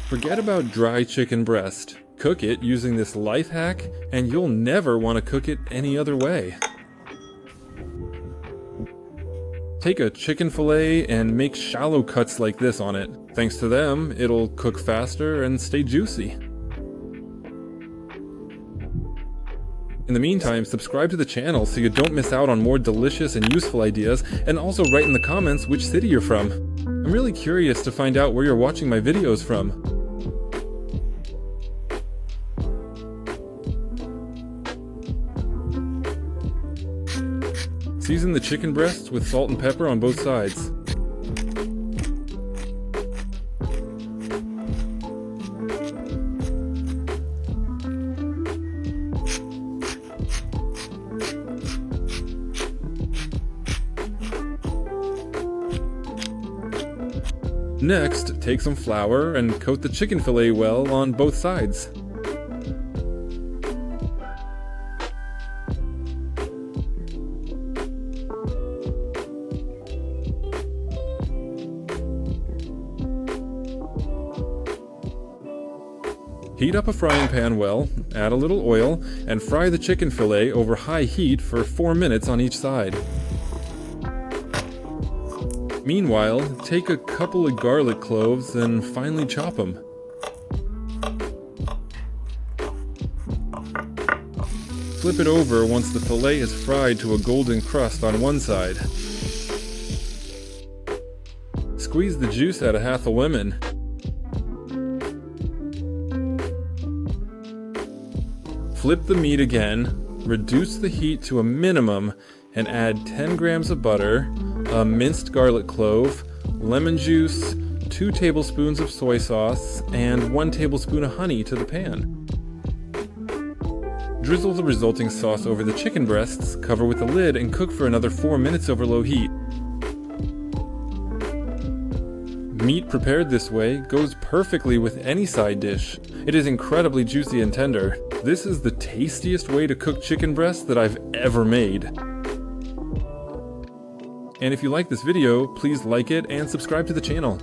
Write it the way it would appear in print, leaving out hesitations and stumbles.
Forget about dry chicken breast. Cook it using this life hack, and you'll never want to cook it any other way. Take a chicken fillet and make shallow cuts like this on it. Thanks to them, it'll cook faster and stay juicy. In the meantime, subscribe to the channel so you don't miss out on more delicious and useful ideas, and also write in the comments which city you're from. I'm really curious to find out where you're watching my videos from. Season the chicken breasts with salt and pepper on both sides. Next, take some flour and coat the chicken fillet well on both sides. Heat up a frying pan well, add a little oil, and fry the chicken fillet over high heat for 4 minutes on each side. Meanwhile, take a couple of garlic cloves and finely chop them. Flip it over once the fillet is fried to a golden crust on one side. Squeeze the juice out of half a lemon. Flip the meat again, reduce the heat to a minimum, and add 10 grams of butter, a minced garlic clove, lemon juice, 2 tablespoons of soy sauce, and 1 tablespoon of honey to the pan. Drizzle the resulting sauce over the chicken breasts, cover with a lid, and cook for another 4 minutes over low heat. Meat prepared this way goes perfectly with any side dish. It is incredibly juicy and tender. This is the tastiest way to cook chicken breast that I've ever made. And if you like this video, please like it and subscribe to the channel.